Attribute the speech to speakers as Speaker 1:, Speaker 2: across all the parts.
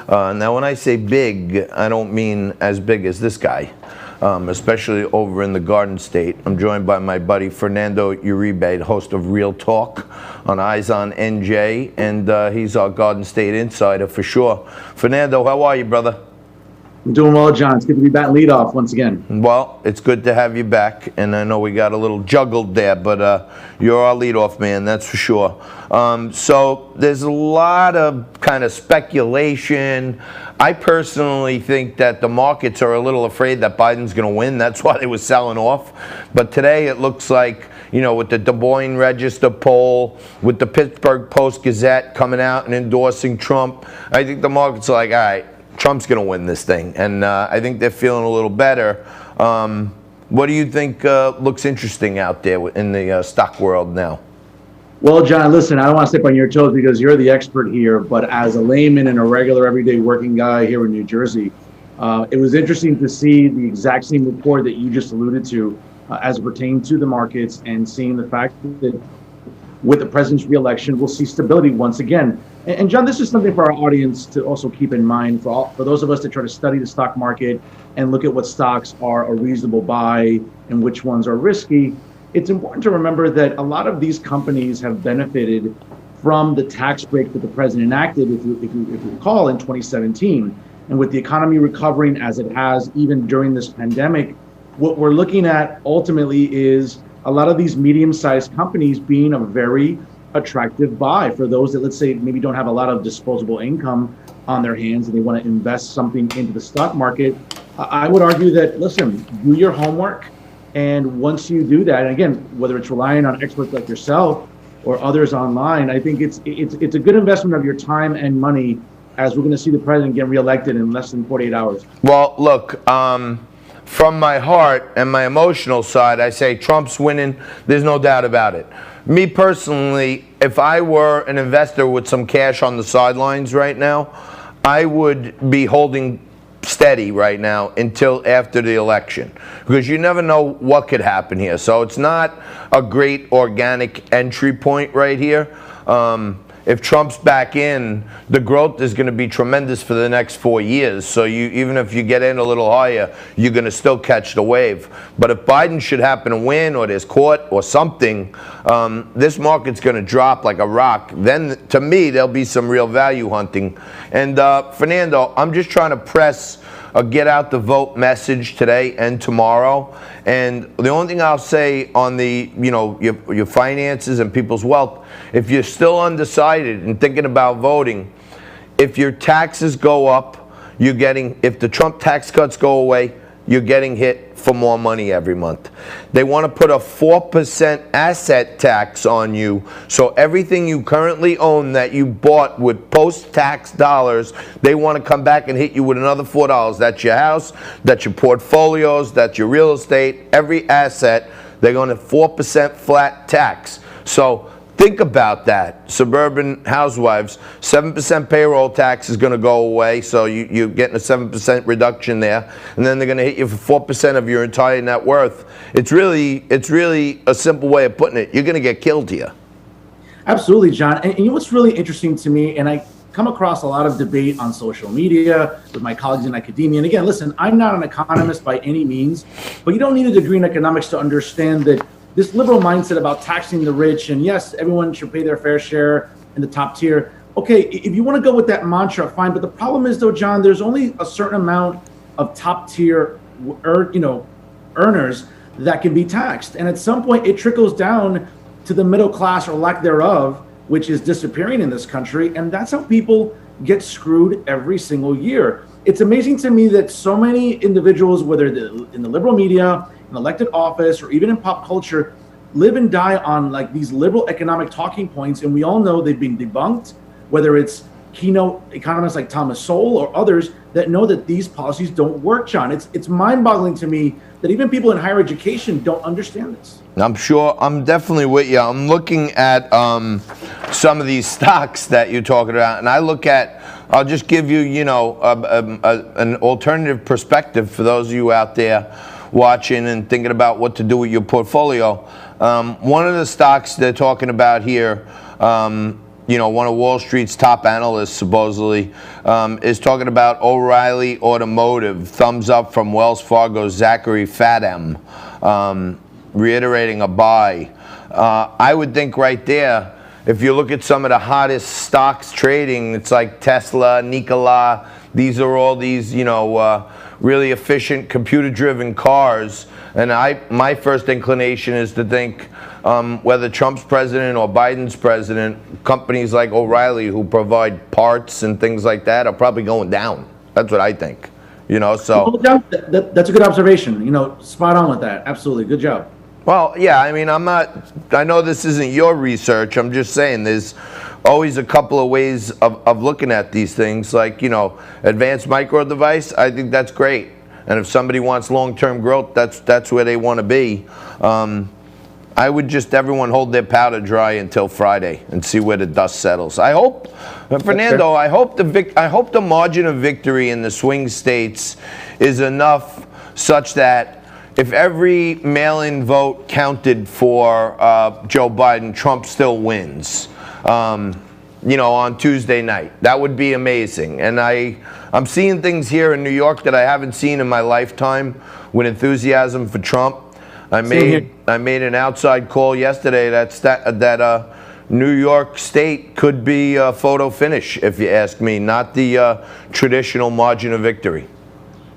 Speaker 1: Now, when I say big, I don't mean as big as this guy, especially over in the Garden State. I'm joined by my buddy Fernando Uribe, the host of Real Talk on Eyes on NJ, and he's our Garden State insider for sure. Fernando, how are you, brother?
Speaker 2: I'm doing well, John. It's good to be back leadoff once again.
Speaker 1: Well, it's good to have you back, and I know we got a little juggled there, but you're our leadoff man, that's for sure. So there's a lot of kind of speculation. I personally think that the markets are a little afraid that Biden's going to win. That's why they were selling off. But today it looks like, you know, with the Des Moines Register poll, with the Pittsburgh Post-Gazette coming out and endorsing Trump, I think the markets are like, all right, Trump's going to win this thing, and I think they're feeling a little better. What do you think looks interesting out there in the stock world now?
Speaker 2: Well, John, listen, I don't want to step on your toes because you're the expert here, but as a layman and a regular everyday working guy here in New Jersey, it was interesting to see the exact same report that you just alluded to as it pertains to the markets, and seeing the fact that with the president's reelection, we'll see stability once again. And John, this is something for our audience to also keep in mind for those of us that try to study the stock market and look at what stocks are a reasonable buy and which ones are risky. It's important to remember that a lot of these companies have benefited from the tax break that the president enacted, if you recall, in 2017. And with the economy recovering as it has even during this pandemic, what we're looking at ultimately is a lot of these medium-sized companies being a very attractive buy for those that, let's say, maybe don't have a lot of disposable income on their hands and they want to invest something into the stock market. I would argue that, listen, do your homework. And once you do that, and again, whether it's relying on experts like yourself or others online, I think it's a good investment of your time and money, as we're going to see the president get reelected in less than 48 hours.
Speaker 1: Well, look, from my heart and my emotional side, I say Trump's winning. There's no doubt about it. Me personally, if I were an investor with some cash on the sidelines right now, I would be holding steady right now until after the election, because you never know what could happen here. So it's not a great organic entry point right here. If Trump's back in, the growth is going to be tremendous for the next 4 years. So even if you get in a little higher, you're going to still catch the wave. But if Biden should happen to win, or there's court or something, this market's going to drop like a rock. Then, to me, there'll be some real value hunting. And Fernando, I'm just trying to press a get out the vote message today and tomorrow. And the only thing I'll say on the, you know, your finances and people's wealth, if you're still undecided and thinking about voting, if your taxes go up, if the Trump tax cuts go away, you're getting hit for more money every month. They want to put a 4% asset tax on you. So everything you currently own that you bought with post-tax dollars, they want to come back and hit you with another $4. That's your house, that's your portfolios, that's your real estate, every asset. They're going to 4% flat tax. So think about that. Suburban housewives, 7% payroll tax is going to go away, so you're getting a 7% reduction there, and then they're going to hit you for 4% of your entire net worth. It's really a simple way of putting it. You're going to get killed here.
Speaker 2: Absolutely, John. And you know what's really interesting to me, and I come across a lot of debate on social media with my colleagues in academia. And again, listen, I'm not an economist by any means, but you don't need a degree in economics to understand that this liberal mindset about taxing the rich, and yes, everyone should pay their fair share in the top tier. Okay, if you want to go with that mantra, fine. But the problem is, though, John, there's only a certain amount of top tier, earners that can be taxed, and at some point, it trickles down to the middle class or lack thereof, which is disappearing in this country, and that's how people get screwed every single year. It's amazing to me that so many individuals, whether in the liberal media, in elected office, or even in pop culture, live and die on like these liberal economic talking points, and we all know they've been debunked, whether it's keynote economists like Thomas Sowell or others that know that these policies don't work, John. It's mind-boggling to me that even people in higher education don't understand this.
Speaker 1: I'm sure. I'm definitely with you. I'm looking at some of these stocks that you're talking about, and I'll just give you, an alternative perspective for those of you out there watching and thinking about what to do with your portfolio. One of the stocks they're talking about here one of Wall Street's top analysts supposedly is talking about O'Reilly Automotive. Thumbs up from Wells Fargo's Zachary Fadem, reiterating a buy. I would think right there, if you look at some of the hottest stocks trading, it's like Tesla, Nikola. These are all these, really efficient computer-driven cars. And my first inclination is to think whether Trump's president or Biden's president, companies like O'Reilly who provide parts and things like that are probably going down. That's what I think. So.
Speaker 2: Well, that's a good observation. Spot on with that. Absolutely. Good job.
Speaker 1: Well, yeah, I mean, I know this isn't your research. I'm just saying there's always a couple of ways of looking at these things. Like, advanced micro device, I think that's great. And if somebody wants long-term growth, that's where they want to be. I would just everyone hold their powder dry until Friday and see where the dust settles. I hope, Fernando, I hope the margin of victory in the swing states is enough such that if every mail-in vote counted for Joe Biden, Trump still wins, on Tuesday night. That would be amazing. And I'm seeing things here in New York that I haven't seen in my lifetime with enthusiasm for Trump. I made an outside call yesterday that New York State could be a photo finish, if you ask me, not the traditional margin of victory.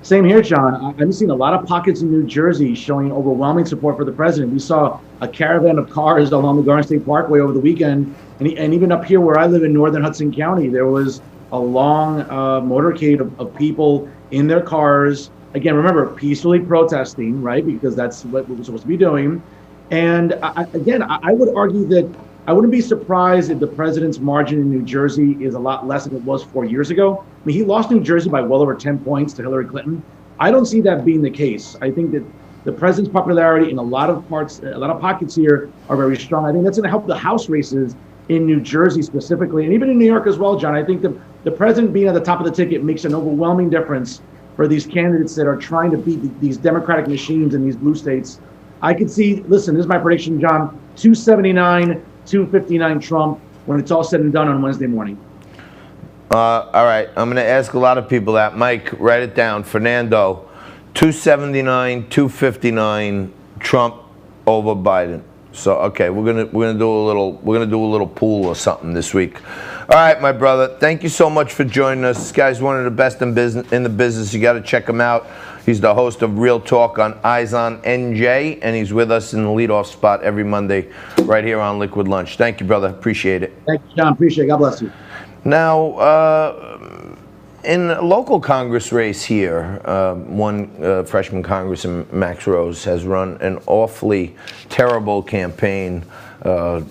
Speaker 2: Same here, John. I've seen a lot of pockets in New Jersey showing overwhelming support for the president. We saw a caravan of cars along the Garden State Parkway over the weekend. And even up here where I live in northern Hudson County, there was a long motorcade of people in their cars. Again, remember, peacefully protesting, right? Because that's what we're supposed to be doing. And I would argue that I wouldn't be surprised if the president's margin in New Jersey is a lot less than it was 4 years ago. I mean, he lost New Jersey by well over 10 points to Hillary Clinton. I don't see that being the case. I think that the president's popularity in a lot of pockets here are very strong. I think that's going to help the House races in New Jersey specifically, and even in New York as well, John. I think the president being at the top of the ticket makes an overwhelming difference for these candidates that are trying to beat these Democratic machines in these blue states. I could see, listen, this is my prediction, John, 279, 259 Trump when it's all said and done on Wednesday morning.
Speaker 1: All right, I'm going to ask a lot of people that. Mike, write it down. Fernando, 279, 259 Trump over Biden. So okay, we're gonna do a little pool or something this week. All right, my brother. Thank you so much for joining us. This guy's one of the best in the business. You got to check him out. He's the host of Real Talk on Eyes on NJ, and he's with us in the leadoff spot every Monday, right here on Liquid Lunch. Thank you, brother. Appreciate it.
Speaker 2: Thank you, John. Appreciate it. God bless you.
Speaker 1: Now, in a local Congress race here, one freshman Congressman, Max Rose, has run an awfully terrible campaign,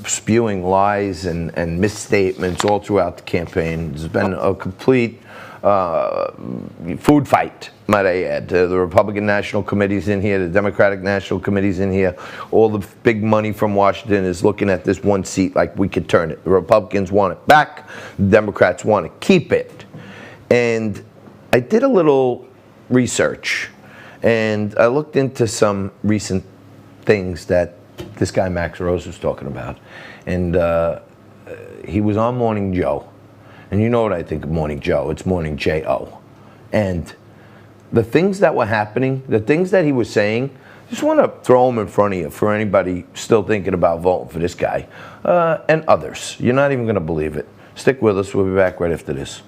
Speaker 1: spewing lies and misstatements all throughout the campaign. It's been a complete food fight, might I add. The Republican National Committee's in here, the Democratic National Committee's in here. All the big money from Washington is looking at this one seat like we could turn it. The Republicans want it back. The Democrats want to keep it. And I did a little research, and I looked into some recent things that this guy Max Rose was talking about. And he was on Morning Joe. And you know what I think of Morning Joe. It's Morning J-O. And the things that were happening, the things that he was saying, I just want to throw them in front of you for anybody still thinking about voting for this guy and others. You're not even going to believe it. Stick with us. We'll be back right after this.